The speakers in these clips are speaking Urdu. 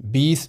20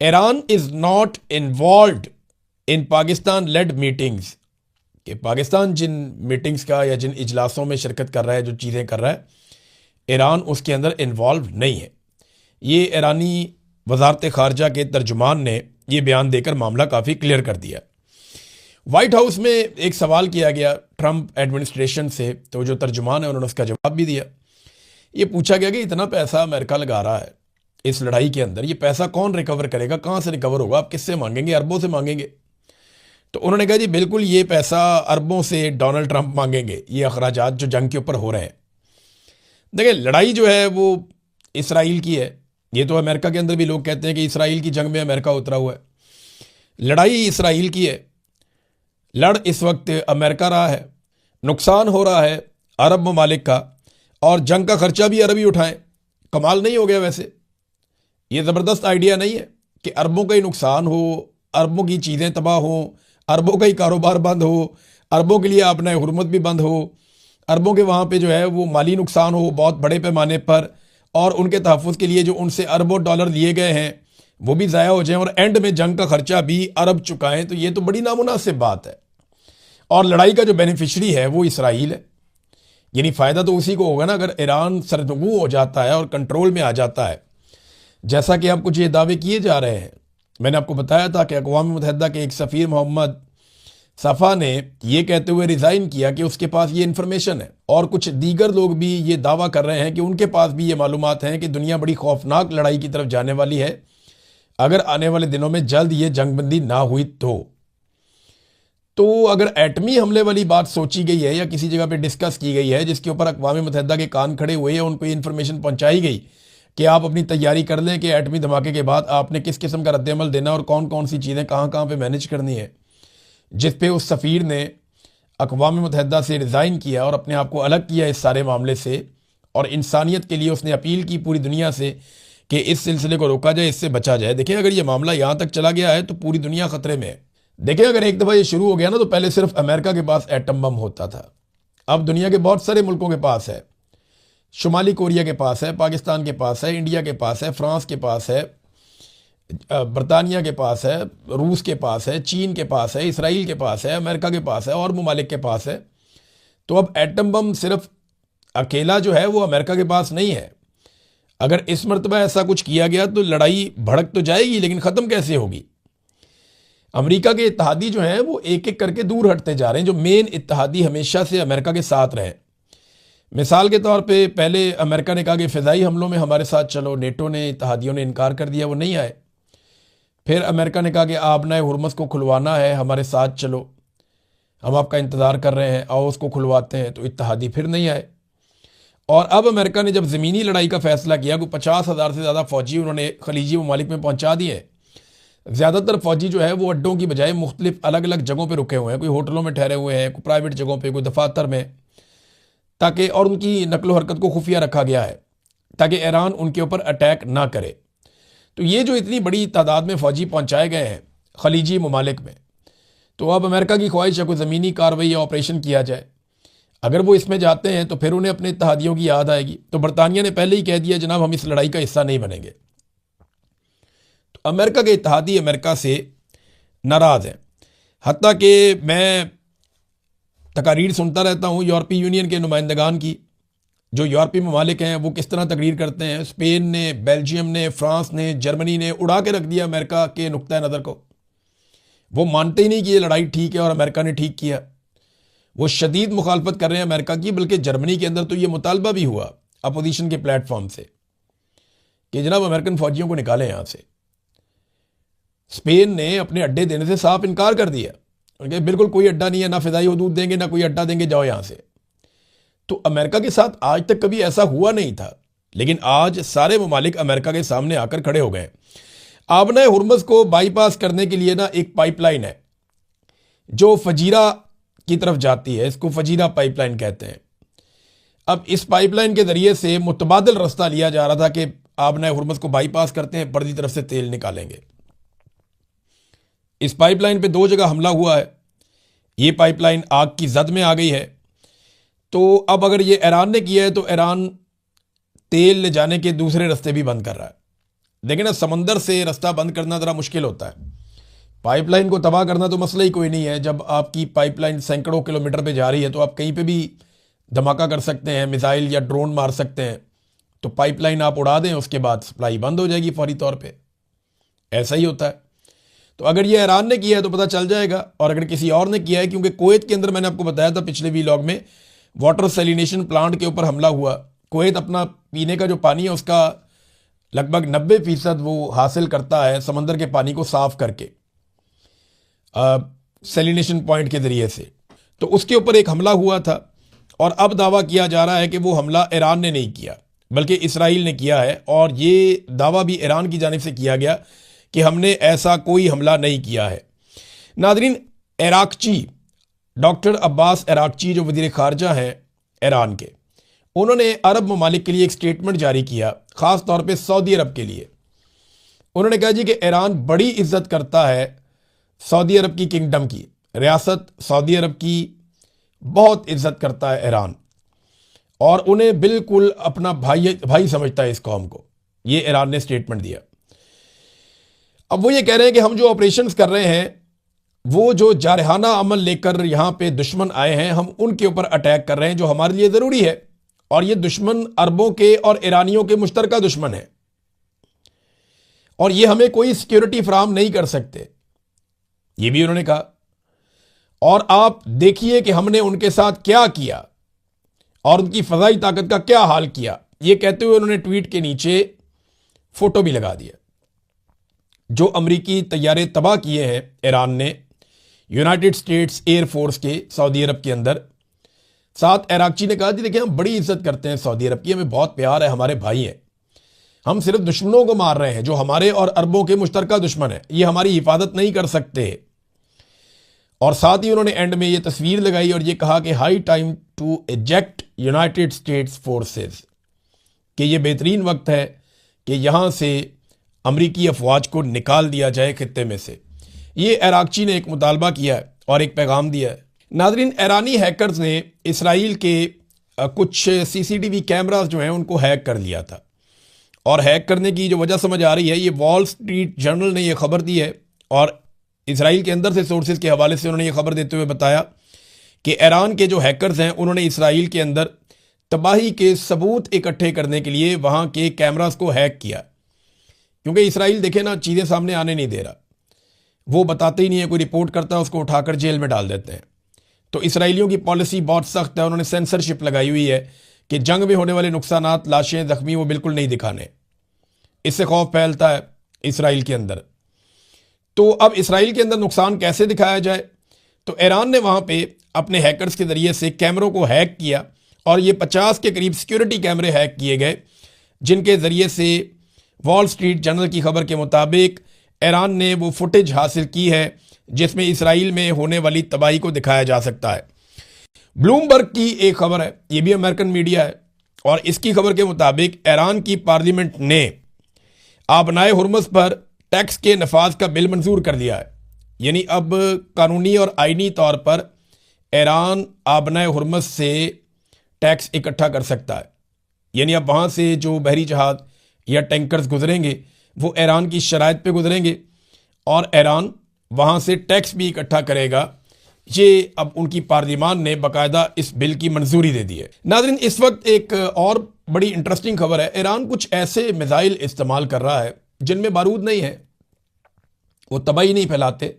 Iran is not involved in Pakistan lead meetings, کہ پاکستان جن میٹنگز کا یا جن اجلاسوں میں شرکت کر رہا ہے، جو چیزیں کر رہا ہے، ایران اس کے اندر انوالو نہیں ہے۔ یہ ایرانی وزارت خارجہ کے ترجمان نے یہ بیان دے کر معاملہ کافی کلیئر کر دیا۔ وائٹ ہاؤس میں ایک سوال کیا گیا ٹرمپ ایڈمنسٹریشن سے، تو جو ترجمان ہے انہوں نے اس کا جواب بھی دیا۔ یہ پوچھا گیا کہ اتنا پیسہ امریکہ لگا رہا ہے اس لڑائی کے اندر، یہ پیسہ کون ریکور کرے گا، کہاں سے ریکور ہوگا، آپ کس سے مانگیں گے؟ اربوں سے مانگیں گے؟ تو انہوں نے کہا جی بالکل، یہ پیسہ اربوں سے ڈونلڈ ٹرمپ مانگیں گے، یہ اخراجات جو جنگ کے اوپر ہو رہے ہیں۔ دیکھیں، لڑائی جو ہے وہ اسرائیل کی ہے، یہ تو امریکہ کے اندر بھی لوگ کہتے ہیں کہ اسرائیل کی جنگ میں امریکہ اترا ہوا ہے۔ لڑائی اسرائیل کی ہے، لڑ اس وقت امریکہ رہا ہے، نقصان ہو رہا ہے عرب ممالک کا، اور جنگ کا خرچہ بھی عرب ہی اٹھائیں۔ کمال نہیں ہو گیا؟ ویسے یہ زبردست آئیڈیا نہیں ہے کہ اربوں کا ہی نقصان ہو، اربوں کی چیزیں تباہ ہوں، اربوں کا ہی کاروبار بند ہو، اربوں کے لیے اپنا حرمت بھی بند ہو، اربوں کے وہاں پہ جو ہے وہ مالی نقصان ہو بہت بڑے پیمانے پر، اور ان کے تحفظ کے لیے جو ان سے اربوں ڈالر لیے گئے ہیں وہ بھی ضائع ہو جائیں، اور اینڈ میں جنگ کا خرچہ بھی عرب چکائیں، تو یہ تو بڑی نامناسب بات ہے۔ اور لڑائی کا جو بینیفیشری ہے وہ اسرائیل ہے، یعنی فائدہ تو اسی کو ہوگا نا اگر ایران سرنگو ہو جاتا ہے اور کنٹرول میں آ جاتا ہے، جیسا کہ اب کچھ یہ دعوے کیے جا رہے ہیں۔ میں نے آپ کو بتایا تھا کہ اقوام متحدہ کے ایک سفیر محمد صفا نے یہ کہتے ہوئے ریزائن کیا کہ اس کے پاس یہ انفارمیشن ہے، اور کچھ دیگر لوگ بھی یہ دعویٰ کر رہے ہیں کہ ان کے پاس بھی یہ معلومات ہیں کہ دنیا بڑی خوفناک لڑائی کی طرف جانے والی ہے اگر آنے والے دنوں میں جلد یہ جنگ بندی نہ ہوئی تو اگر ایٹمی حملے والی بات سوچی گئی ہے یا کسی جگہ پہ ڈسکس کی گئی ہے جس کے اوپر اقوام متحدہ کے کان کھڑے ہوئے ہیں، ان کو یہ انفارمیشن پہنچائی گئی کہ آپ اپنی تیاری کر لیں کہ ایٹمی دھماکے کے بعد آپ نے کس قسم کا رد عمل دینا اور کون کون سی چیزیں کہاں کہاں پہ مینیج کرنی ہے، جس پہ اس سفیر نے اقوام متحدہ سے ریزائن کیا اور اپنے آپ کو الگ کیا اس سارے معاملے سے، اور انسانیت کے لیے اس نے اپیل کی پوری دنیا سے کہ اس سلسلے کو روکا جائے، اس سے بچا جائے۔ دیکھیں، اگر یہ معاملہ یہاں تک چلا گیا ہے تو پوری دنیا خطرے میں ہے۔ دیکھیں، اگر ایک دفعہ یہ شروع ہو گیا نا تو پہلے صرف امریکہ کے پاس ایٹم بم ہوتا تھا، اب دنیا کے بہت سارے ملکوں کے پاس ہے، شمالی کوریا کے پاس ہے، پاکستان کے پاس ہے، انڈیا کے پاس ہے، فرانس کے پاس ہے، برطانیہ کے پاس ہے، روس کے پاس ہے، چین کے پاس ہے، اسرائیل کے پاس ہے، امریکہ کے پاس ہے، اور ممالک کے پاس ہے۔ تو اب ایٹم بم صرف اکیلا جو ہے وہ امریکہ کے پاس نہیں ہے۔ اگر اس مرتبہ ایسا کچھ کیا گیا تو لڑائی بھڑک تو جائے گی، لیکن ختم کیسے ہوگی؟ امریکہ کے اتحادی جو ہیں وہ ایک ایک کر کے دور ہٹتے جا رہے ہیں، جو مین اتحادی ہمیشہ سے امریکہ کے ساتھ رہے۔ مثال کے طور پہ پہلے امریکہ نے کہا کہ فضائی حملوں میں ہمارے ساتھ چلو، نیٹو نے، اتحادیوں نے انکار کر دیا، وہ نہیں آئے۔ پھر امریکہ نے کہا کہ آبنائے ہرمز کو کھلوانا ہے، ہمارے ساتھ چلو، ہم آپ کا انتظار کر رہے ہیں، آؤ اس کو کھلواتے ہیں، تو اتحادی پھر نہیں آئے۔ اور اب امریکہ نے جب زمینی لڑائی کا فیصلہ کیا، کوئی 50,000 سے زیادہ فوجی انہوں نے خلیجی ممالک میں پہنچا دیے۔ زیادہ تر فوجی جو ہے وہ اڈوں کی بجائے مختلف الگ الگ جگہوں پہ رکے ہوئے ہیں، کوئی ہوٹلوں میں ٹھہرے ہوئے ہیں، کوئی پرائیویٹ جگہوں پہ، کوئی دفاتر میں، تاکہ، اور ان کی نقل و حرکت کو خفیہ رکھا گیا ہے تاکہ ایران ان کے اوپر اٹیک نہ کرے۔ تو یہ جو اتنی بڑی تعداد میں فوجی پہنچائے گئے ہیں خلیجی ممالک میں، تو اب امریکہ کی خواہش ہے کوئی زمینی کارروائی یا آپریشن کیا جائے۔ اگر وہ اس میں جاتے ہیں تو پھر انہیں اپنے اتحادیوں کی یاد آئے گی۔ تو برطانیہ نے پہلے ہی کہہ دیا جناب ہم اس لڑائی کا حصہ نہیں بنیں گے۔ تو امریکہ کے اتحادی امریکہ سے ناراض ہیں، حتیٰ کہ میں تقاریر سنتا رہتا ہوں یورپی یونین کے نمائندگان کی، جو یورپی ممالک ہیں وہ کس طرح تقریر کرتے ہیں۔ اسپین نے، بیلجیم نے، فرانس نے، جرمنی نے اڑا کے رکھ دیا امریکہ کے نقطہ نظر کو۔ وہ مانتے ہی نہیں کہ یہ لڑائی ٹھیک ہے اور امریکہ نے ٹھیک کیا، وہ شدید مخالفت کر رہے ہیں امریکہ کی۔ بلکہ جرمنی کے اندر تو یہ مطالبہ بھی ہوا اپوزیشن کے پلیٹ فارم سے کہ جناب امریکن فوجیوں کو نکالیں یہاں سے۔ اسپین نے اپنے اڈے دینے سے صاف انکار کر دیا، کہ بالکل کوئی اڈا نہیں ہے، نہ فضائی حدود دیں گے نہ کوئی اڈا دیں گے، جاؤ یہاں سے۔ تو امریکہ کے ساتھ آج تک کبھی ایسا ہوا نہیں تھا، لیکن آج سارے ممالک امریکہ کے سامنے آ کر کھڑے ہو گئے۔ آبنائے ہرمز کو بائی پاس کرنے کے لیے نا ایک پائپ لائن ہے جو فجیرہ کی طرف جاتی ہے، اس کو فجیرہ پائپ لائن کہتے ہیں۔ اب اس پائپ لائن کے ذریعے سے متبادل رستہ لیا جا رہا تھا کہ آبنائے ہرمز کو بائی پاس کرتے ہیں، پردی طرف سے تیل نکالیں گے۔ اس پائپ لائن پہ 2 جگہ حملہ ہوا ہے، یہ پائپ لائن آگ کی زد میں آ گئی ہے۔ تو اب اگر یہ ایران نے کیا ہے تو ایران تیل لے جانے کے دوسرے رستے بھی بند کر رہا ہے۔ دیکھیں نا، سمندر سے رستہ بند کرنا ذرا مشکل ہوتا ہے، پائپ لائن کو تباہ کرنا تو مسئلہ ہی کوئی نہیں ہے۔ جب آپ کی پائپ لائن سینکڑوں کلومیٹر پہ جا رہی ہے تو آپ کہیں پہ بھی دھماکہ کر سکتے ہیں، میزائل یا ڈرون مار سکتے ہیں، تو پائپ لائن آپ اڑا دیں، اس کے بعد سپلائی بند ہو جائے گی فوری طور پہ۔ ایسا ہی ہوتا ہے۔ تو اگر یہ ایران نے کیا ہے تو پتہ چل جائے گا، اور اگر کسی اور نے کیا ہے، کیونکہ کویت کے اندر میں نے آپ کو بتایا تھا پچھلے ویلاگ میں، واٹر سیلینیشن پلانٹ کے اوپر حملہ ہوا۔ کویت اپنا پینے کا جو پانی ہے اس کا لگ بھگ 90% وہ حاصل کرتا ہے سمندر کے پانی کو صاف کر کے سیلینیشن پوائنٹ کے ذریعے سے۔ تو اس کے اوپر ایک حملہ ہوا تھا، اور اب دعویٰ کیا جا رہا ہے کہ وہ حملہ ایران نے نہیں کیا بلکہ اسرائیل نے کیا ہے، اور یہ دعویٰ بھی ایران کی جانب سے کیا گیا کہ ہم نے ایسا کوئی حملہ نہیں کیا ہے۔ ناظرین، عراقچی ڈاکٹر عباس عراقچی جو وزیر خارجہ ہیں ایران کے، انہوں نے عرب ممالک کے لیے ایک سٹیٹمنٹ جاری کیا، خاص طور پہ سعودی عرب کے لیے۔ انہوں نے کہا جی کہ ایران بڑی عزت کرتا ہے سعودی عرب کی کنگڈم کی، ریاست سعودی عرب کی بہت عزت کرتا ہے ایران، اور انہیں بالکل اپنا بھائی سمجھتا ہے اس قوم کو۔ یہ ایران نے سٹیٹمنٹ دیا۔ اب وہ یہ کہہ رہے ہیں کہ ہم جو آپریشنز کر رہے ہیں، وہ جو جارحانہ عمل لے کر یہاں پہ دشمن آئے ہیں، ہم ان کے اوپر اٹیک کر رہے ہیں، جو ہمارے لیے ضروری ہے، اور یہ دشمن عربوں کے اور ایرانیوں کے مشترکہ دشمن ہیں، اور یہ ہمیں کوئی سیکیورٹی فراہم نہیں کر سکتے، یہ بھی انہوں نے کہا۔ اور آپ دیکھیے کہ ہم نے ان کے ساتھ کیا کیا اور ان کی فضائی طاقت کا کیا حال کیا، یہ کہتے ہوئے انہوں نے ٹویٹ کے نیچے فوٹو بھی لگا دیا۔ جو امریکی طیارے تباہ کیے ہیں ایران نے یونائٹڈ اسٹیٹس ایئر فورس کے سعودی عرب کے اندر، ساتھ عراقچی نے کہا جی دیکھیں ہم بڑی عزت کرتے ہیں سعودی عرب کی، ہمیں بہت پیار ہے، ہمارے بھائی ہیں، ہم صرف دشمنوں کو مار رہے ہیں جو ہمارے اور عربوں کے مشترکہ دشمن ہیں، یہ ہماری حفاظت نہیں کر سکتے۔ اور ساتھ ہی انہوں نے اینڈ میں یہ تصویر لگائی اور یہ کہا کہ high time to eject United States forces, کہ یہ بہترین وقت ہے کہ یہاں سے امریکی افواج کو نکال دیا جائے خطے میں سے۔ یہ عراقچی نے ایک مطالبہ کیا ہے اور ایک پیغام دیا ہے۔ ناظرین، ایرانی ہیکرز نے اسرائیل کے کچھ CCTV کیمراز جو ہیں ان کو ہیک کر لیا تھا، اور ہیک کرنے کی جو وجہ سمجھ آ رہی ہے، یہ وال سٹریٹ جرنل نے یہ خبر دی ہے، اور اسرائیل کے اندر سے سورسز کے حوالے سے انہوں نے یہ خبر دیتے ہوئے بتایا کہ ایران کے جو ہیکرز ہیں انہوں نے اسرائیل کے اندر تباہی کے ثبوت اکٹھے کرنے کے لیے وہاں کے کیمراز کو ہیک کیا، کیونکہ اسرائیل دیکھیں نا چیزیں سامنے آنے نہیں دے رہا، وہ بتاتے ہی نہیں ہے، کوئی رپورٹ کرتا ہے اس کو اٹھا کر جیل میں ڈال دیتے ہیں۔ تو اسرائیلیوں کی پالیسی بہت سخت ہے، انہوں نے سینسرشپ لگائی ہوئی ہے کہ جنگ میں ہونے والے نقصانات، لاشیں، زخمی وہ بالکل نہیں دکھانے، اس سے خوف پھیلتا ہے اسرائیل کے اندر۔ تو اب اسرائیل کے اندر نقصان کیسے دکھایا جائے؟ تو ایران نے وہاں پہ اپنے ہیکرز کے ذریعے سے کیمروں کو ہیک کیا، اور یہ 50 کے قریب سیکیورٹی کیمرے ہیک کیے گئے، جن کے ذریعے سے وال سٹریٹ جرنل کی خبر کے مطابق ایران نے وہ فوٹیج حاصل کی ہے جس میں اسرائیل میں ہونے والی تباہی کو دکھایا جا سکتا ہے۔ بلومبرگ کی ایک خبر ہے، یہ بھی امریکن میڈیا ہے، اور اس کی خبر کے مطابق ایران کی پارلیمنٹ نے آبنائے ہرمز پر ٹیکس کے نفاذ کا بل منظور کر دیا ہے، یعنی اب قانونی اور آئینی طور پر ایران آبنائے ہرمز سے ٹیکس اکٹھا کر سکتا ہے، یعنی اب وہاں سے جو بحری جہاز یا ٹینکرز گزریں گے وہ ایران کی شرائط پہ گزریں گے، اور ایران وہاں سے ٹیکس بھی اکٹھا کرے گا۔ یہ اب ان کی پارلیمان نے باقاعدہ اس بل کی منظوری دے دی ہے۔ ناظرین، اس وقت ایک اور بڑی انٹرسٹنگ خبر ہے، ایران کچھ ایسے میزائل استعمال کر رہا ہے جن میں بارود نہیں ہے، وہ تباہی نہیں پھیلاتے،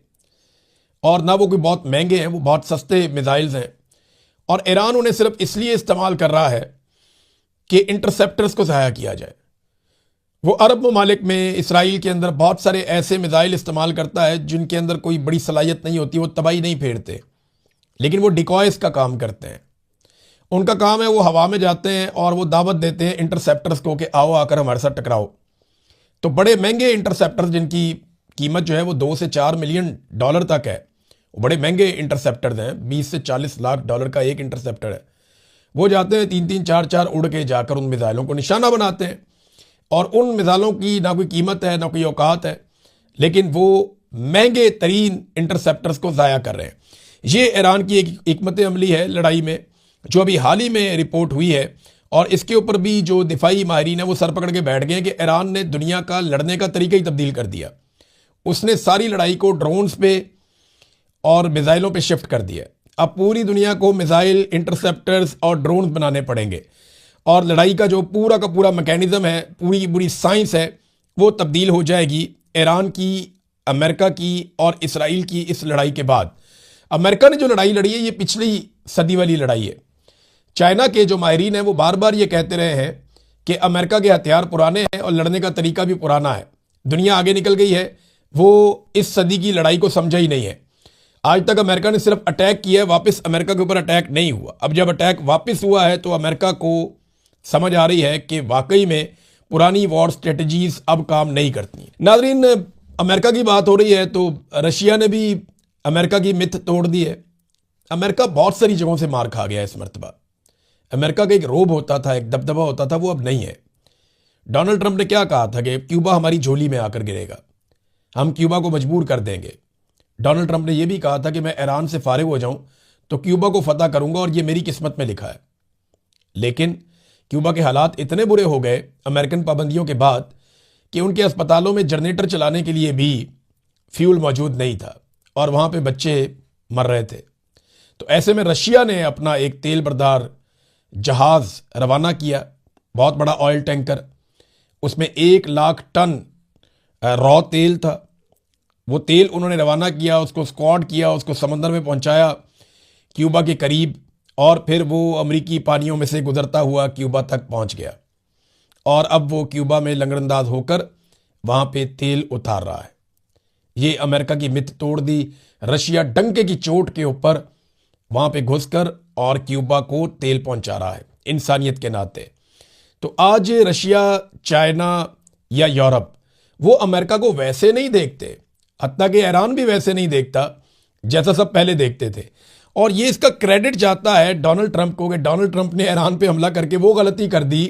اور نہ وہ کوئی بہت مہنگے ہیں، وہ بہت سستے میزائلز ہیں، اور ایران انہیں صرف اس لیے استعمال کر رہا ہے کہ انٹرسیپٹرز کو ضائع کیا جائے۔ وہ عرب ممالک میں اسرائیل کے اندر بہت سارے ایسے میزائل استعمال کرتا ہے جن کے اندر کوئی بڑی صلاحیت نہیں ہوتی، وہ تباہی نہیں پھیرتے، لیکن وہ ڈیکوائز کا کام کرتے ہیں۔ ان کا کام ہے وہ ہوا میں جاتے ہیں اور وہ دعوت دیتے ہیں انٹرسیپٹرز کو کہ آؤ آ کر ہمارے ساتھ ٹکراؤ۔ تو بڑے مہنگے انٹرسیپٹرز جن کی قیمت جو ہے وہ $2 سے $4 ملین تک ہے، وہ بڑے مہنگے انٹرسیپٹرز ہیں، $20 سے $40 لاکھ کا ایک انٹرسیپٹر ہے، وہ جاتے ہیں 3-3 4-4 اڑ کے جا کر ان میزائلوں کو نشانہ بناتے ہیں، اور ان میزائلوں کی نہ کوئی قیمت ہے نہ کوئی اوقات ہے، لیکن وہ مہنگے ترین انٹرسیپٹرز کو ضائع کر رہے ہیں۔ یہ ایران کی ایک حکمت عملی ہے لڑائی میں، جو ابھی حال ہی میں رپورٹ ہوئی ہے، اور اس کے اوپر بھی جو دفاعی ماہرین ہیں وہ سر پکڑ کے بیٹھ گئے ہیں کہ ایران نے دنیا کا لڑنے کا طریقہ ہی تبدیل کر دیا. اس نے ساری لڑائی کو ڈرونز پہ اور میزائلوں پہ شفٹ کر دیا. اب پوری دنیا کو میزائل، انٹرسیپٹرز اور ڈرونز بنانے پڑیں گے، اور لڑائی کا جو پورا کا پورا میکینزم ہے، پوری سائنس ہے، وہ تبدیل ہو جائے گی ایران کی، امریکہ کی اور اسرائیل کی اس لڑائی کے بعد. امریکہ نے جو لڑائی لڑی ہے یہ پچھلی صدی والی لڑائی ہے. چائنا کے جو ماہرین ہیں وہ بار بار یہ کہتے رہے ہیں کہ امریکہ کے ہتھیار پرانے ہیں اور لڑنے کا طریقہ بھی پرانا ہے. دنیا آگے نکل گئی ہے، وہ اس صدی کی لڑائی کو سمجھا ہی نہیں ہے. آج تک امریکہ نے صرف اٹیک کیا ہے، واپس امریکہ کے اوپر اٹیک نہیں ہوا. اب جب اٹیک واپس ہوا ہے تو امریکہ کو سمجھ آ رہی ہے کہ واقعی میں پرانی وار سٹریٹجیز اب کام نہیں کرتی. ناظرین، امریکہ کی بات ہو رہی ہے تو رشیا نے بھی امریکہ کی مت توڑ دی ہے. امریکہ بہت ساری جگہوں سے مار کھا گیا اس مرتبہ. امریکہ کا ایک روب ہوتا تھا، ایک دبدبہ ہوتا تھا، وہ اب نہیں ہے. ڈونلڈ ٹرمپ نے کیا کہا تھا کہ کیوبا ہماری جھولی میں آ کر گرے گا، ہم کیوبا کو مجبور کر دیں گے. ڈونلڈ ٹرمپ نے یہ بھی کہا تھا کہ میں ایران سے فارغ ہو جاؤں تو کیوبا کو فتح کروں گا اور یہ میری قسمت میں لکھا ہے. لیکن کیوبا کے حالات اتنے برے ہو گئے امریکن پابندیوں کے بعد کہ ان کے اسپتالوں میں جنریٹر چلانے کے لیے بھی فیول موجود نہیں تھا اور وہاں پہ بچے مر رہے تھے. تو ایسے میں رشیا نے اپنا ایک تیل بردار جہاز روانہ کیا، بہت بڑا آئل ٹینکر. اس میں 1,00,000 ٹن را تیل تھا. وہ تیل انہوں نے روانہ کیا، اس کو اسکواڈ کیا، اس کو سمندر میں پہنچایا کیوبا کے قریب، اور پھر وہ امریکی پانیوں میں سے گزرتا ہوا کیوبا تک پہنچ گیا. اور اب وہ کیوبا میں لنگرانداز ہو کر وہاں پہ تیل اتار رہا ہے. یہ امریکہ کی مت توڑ دی. رشیا ڈنکے کی چوٹ کے اوپر وہاں پہ گھس کر اور کیوبا کو تیل پہنچا رہا ہے انسانیت کے ناطے. تو آج رشیا، چائنا یا یورپ وہ امریکہ کو ویسے نہیں دیکھتے، حتیٰ کہ ایران بھی ویسے نہیں دیکھتا جیسا سب پہلے دیکھتے تھے. اور یہ اس کا کریڈٹ جاتا ہے ڈونلڈ ٹرمپ کو کہ ڈونلڈ ٹرمپ نے ایران پہ حملہ کر کے وہ غلطی کر دی،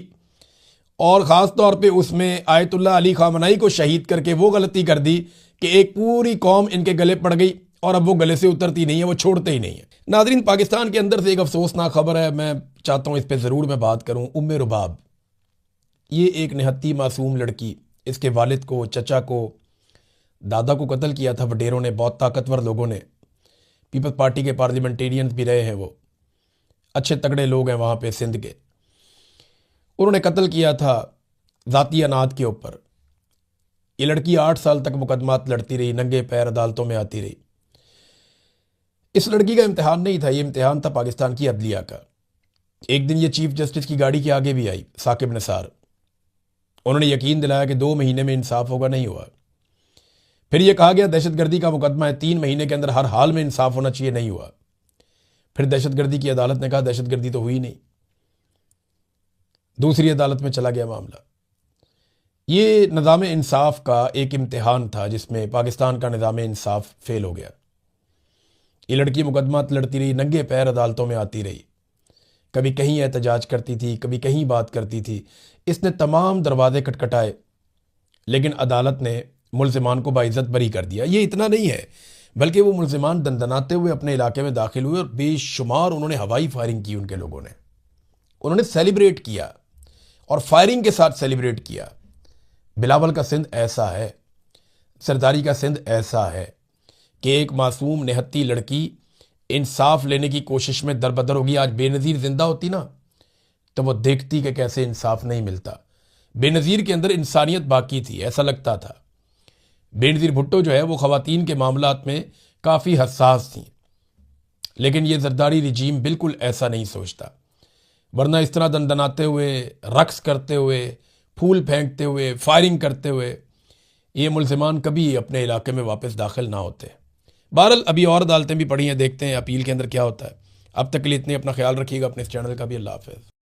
اور خاص طور پہ اس میں آیت اللہ علی خامنائی کو شہید کر کے وہ غلطی کر دی کہ ایک پوری قوم ان کے گلے پڑ گئی اور اب وہ گلے سے اترتی نہیں ہے، وہ چھوڑتے ہی نہیں ہے. ناظرین، پاکستان کے اندر سے ایک افسوسناک خبر ہے، میں چاہتا ہوں اس پہ ضرور میں بات کروں. رباب، یہ ایک نہتی معصوم لڑکی، اس کے والد کو، چچا کو، دادا کو قتل کیا تھا وڈیروں نے، بہت طاقتور لوگوں نے. پیپلز پارٹی کے پارلیمنٹیرینز بھی رہے ہیں، وہ اچھے تگڑے لوگ ہیں وہاں پہ سندھ کے. انہوں نے قتل کیا تھا ذاتی اناد کے اوپر. یہ لڑکی 8 سال تک مقدمات لڑتی رہی، ننگے پیر عدالتوں میں آتی رہی. اس لڑکی کا امتحان نہیں تھا، یہ امتحان تھا پاکستان کی عدلیہ کا. ایک دن یہ چیف جسٹس کی گاڑی کے آگے بھی آئی، ثاقب نثار. انہوں نے یقین دلایا کہ 2 مہینے میں انصاف ہوگا، نہیں ہوا. پھر یہ کہا گیا دہشت گردی کا مقدمہ ہے، 3 مہینے کے اندر ہر حال میں انصاف ہونا چاہیے، نہیں ہوا. پھر دہشت گردی کی عدالت نے کہا دہشت گردی تو ہوئی نہیں. دوسری عدالت میں چلا گیا معاملہ. یہ نظام انصاف کا ایک امتحان تھا جس میں پاکستان کا نظام انصاف فیل ہو گیا. یہ لڑکی مقدمات لڑتی رہی، ننگے پیر عدالتوں میں آتی رہی، کبھی کہیں احتجاج کرتی تھی، کبھی کہیں بات کرتی تھی. اس نے تمام دروازے کٹکھٹائے لیکن عدالت نے ملزمان کو باعزت بری کر دیا. یہ اتنا نہیں ہے بلکہ وہ ملزمان دندناتے ہوئے اپنے علاقے میں داخل ہوئے اور بے شمار انہوں نے ہوائی فائرنگ کی. ان کے لوگوں نے انہوں نے سیلیبریٹ کیا اور فائرنگ کے ساتھ سیلیبریٹ کیا. بلاول کا سندھ ایسا ہے، سرداری کا سندھ ایسا ہے کہ ایک معصوم نہتی لڑکی انصاف لینے کی کوشش میں دربدر ہوگی. آج بے نظیر زندہ ہوتی نا تو وہ دیکھتی کہ کیسے انصاف نہیں ملتا. بے نظیر کے اندر انسانیت باقی تھی، ایسا لگتا تھا. بے نظیر بھٹو جو ہے وہ خواتین کے معاملات میں کافی حساس تھیں، لیکن یہ زرداری رجیم بالکل ایسا نہیں سوچتا. ورنہ اس طرح دندناتے ہوئے، رقص کرتے ہوئے، پھول پھینکتے ہوئے، فائرنگ کرتے ہوئے یہ ملزمان کبھی اپنے علاقے میں واپس داخل نہ ہوتے. بہرحال ابھی اور عدالتیں بھی پڑھی ہیں، دیکھتے ہیں اپیل کے اندر کیا ہوتا ہے. اب تک کے لیے اتنے، اپنا خیال رکھیے گا، اپنے اس چینل کا بھی. اللہ حافظ.